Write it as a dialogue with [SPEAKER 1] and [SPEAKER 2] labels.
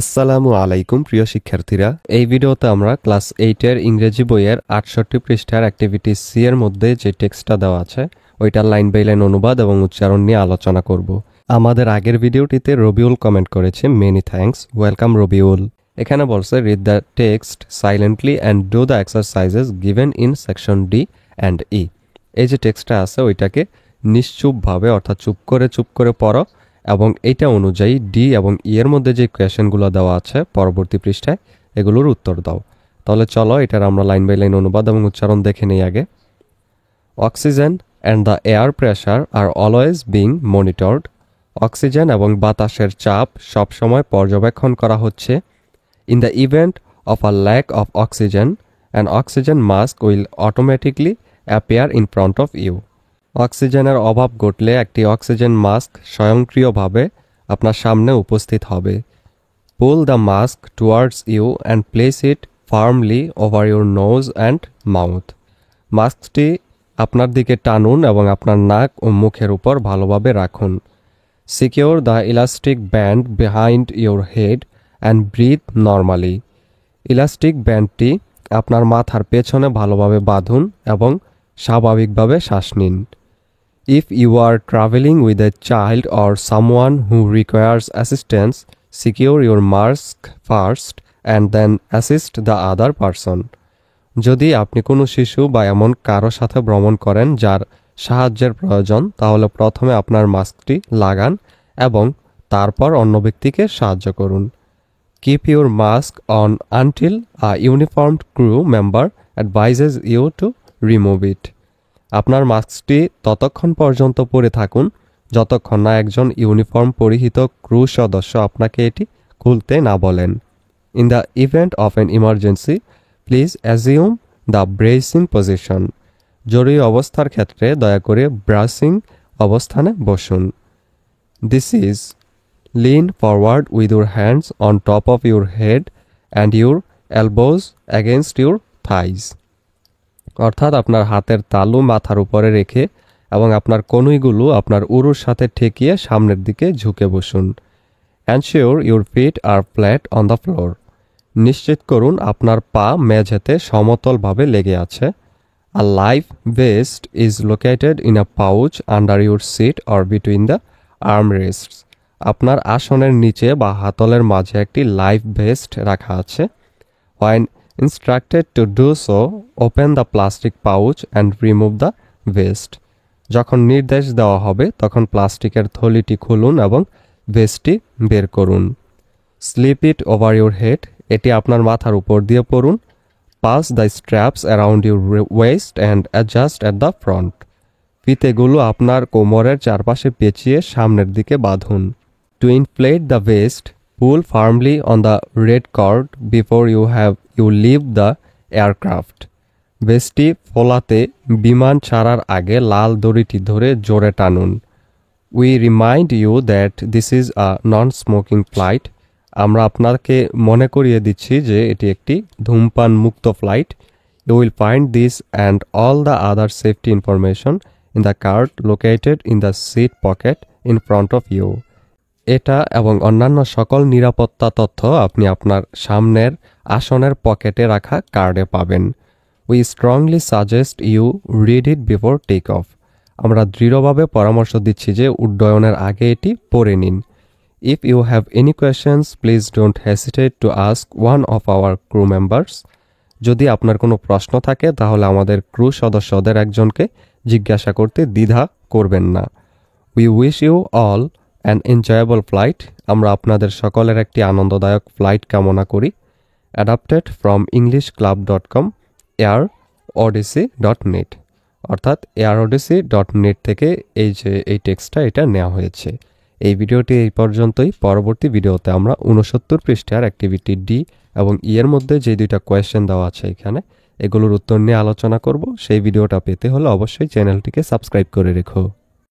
[SPEAKER 1] আসসালামু আলাইকুম প্রিয় শিক্ষার্থীরা, এই ভিডিওতে আমরা ক্লাস 8 এর ইংরেজি বইয়ের 68 পৃষ্ঠার অ্যাক্টিভিটি সি এর মধ্যে যে টেক্সটটা দেওয়া আছে ওইটার লাইন বাই লাইন অনুবাদ এবং উচ্চারণ নিয়ে আলোচনা করব। আমাদের আগের ভিডিওটিতে রবিউল কমেন্ট করেছে, মেনি থ্যাঙ্কস, ওয়েলকাম রবিউল। এখানে বলছে read the text silently and do the exercises given in section D and E. এই যে টেক্সটটা আছে ওইটাকে নিশ্চুপভাবে অর্থাৎ চুপ করে পড়ো এবং এইটা অনুযায়ী ডি এবং ই এর মধ্যে যে কোয়েশ্চেনগুলো দেওয়া আছে পরবর্তী পৃষ্ঠায় এগুলোর উত্তর দাও। তাহলে চলো এটার আমরা লাইন বাই লাইন অনুবাদ এবং উচ্চারণ দেখে নিই আগে। Oxygen and the air pressure are always being monitored. Oxygen এবং বাতাসের চাপ সবসময় পর্যবেক্ষণ করা হচ্ছে। In the event of a lack of oxygen an oxygen mask will automatically appear in front of you. অক্সিজেনের অভাব ঘটলে একটি অক্সিজেন মাস্ক স্বয়ংক্রিয়ভাবে আপনার সামনে উপস্থিত হবে। Pull the mask towards you and place it firmly over your nose and mouth. মাস্কটি আপনার দিকে টানুন এবং আপনার নাক ও মুখের উপর ভালোভাবে রাখুন। Secure the elastic band behind your head and breathe normally. Elastic ব্যান্ডটি আপনার মাথার পেছনে ভালোভাবে বাঁধুন এবং স্বাভাবিকভাবে শ্বাস নিন। If you are traveling with a child or someone who requires assistance, secure your mask first and then assist the other person. যদি আপনি কোনো শিশু বা এমন কারো সাথে ভ্রমণ করেন যার সাহায্যের প্রয়োজন, তাহলে প্রথমে আপনার মাস্কটি লাগান এবং তারপর অন্য ব্যক্তিকে সাহায্য করুন। Keep your mask on until a uniformed crew member advises you to remove it. আপনার মাস্কটি ততক্ষণ পর্যন্ত পরে থাকুন যতক্ষণ না একজন ইউনিফর্ম পরিহিত ক্রু সদস্য আপনাকে এটি খুলতে না বলেন। In the event of an emergency please assume the bracing position. জরুরি অবস্থার ক্ষেত্রে দয়া করে ব্রাসিং অবস্থানে বসুন। This is lean forward with your hands on top of your head and your elbows against your thighs. অর্থাৎ আপনার হাতের তালু মাথার উপরে রেখে এবং আপনার কনুইগুলো আপনার উরুর সাথে ঠেকিয়ে সামনের দিকে ঝুঁকে বসুন। Ensure your feet are flat on the floor. নিশ্চিত করুন আপনার পা মেঝেতে সমতলভাবে লেগে আছে। A life vest is located in a pouch under your seat or between the armrests. আপনার আসনের নিচে বা হাতলের মাঝে একটি লাইফ ভেস্ট রাখা আছে। When instructed to do so, open the plastic pouch and remove the vest. যখন নির্দেশ দেওয়া হবে তখন প্লাস্টিকের থলিটি খুলুন এবং ভেস্টটি বের করুন। Slip it over your head. এটি আপনার মাথার উপর দিয়ে পরুন। Pass the straps around your waist and adjust at the front. ফিতেগুলো আপনার কোমরের চারপাশে পেঁচিয়ে সামনের দিকে বাঁধুন। To inflate the vest, pull firmly on the red cord before you leave the aircraft. ভেস্টটি ফোলাতে বিমান ছাড়ার আগে লাল দড়িটি ধরে জোরে টানুন। We remind you that this is a non-smoking flight. আমরা আপনাকে মনে করিয়ে দিচ্ছি যে এটি একটি ধূমপান মুক্ত flight. You will find this and all the other safety information in the card located in the seat pocket in front of you. এটা এবং অন্যান্য সকল নিরাপত্তা তথ্য আপনি আপনার সামনের আসনের পকেটে রাখা কার্ডে পাবেন। We strongly suggest you read it before take off. আমরা দৃঢ়ভাবে পরামর্শ দিচ্ছি যে উড্ডয়নের আগে এটি পড়ে নিন। If you have any questions please don't hesitate to ask one of our crew members. যদি আপনার কোনো প্রশ্ন থাকে তাহলে আমাদের ক্রু সদস্যদের একজনকে জিজ্ঞাসা করতে দ্বিধা করবেন না। We wish you all an enjoyable flight. আমরা আপনাদের সকলের একটি আনন্দদায়ক ফ্লাইট কামনা করি। Adapted from englishclub.com airodyssey.net। অর্থাৎ airodyssey.net থেকে এই টেক্সটটা এটা নেওয়া হয়েছে। এই ভিডিওটি এই পর্যন্তই। পরবর্তী ভিডিওতে আমরা 69 পৃষ্ঠার অ্যাক্টিভিটি ডি এবং ই এর মধ্যে যে দুইটা কোয়েশ্চেন দেওয়া আছে এখানে এগুলোর উত্তর নিয়ে আলোচনা করব। সেই ভিডিওটা পেতে হলে অবশ্যই চ্যানেলটিকে সাবস্ক্রাইব করে রেখো।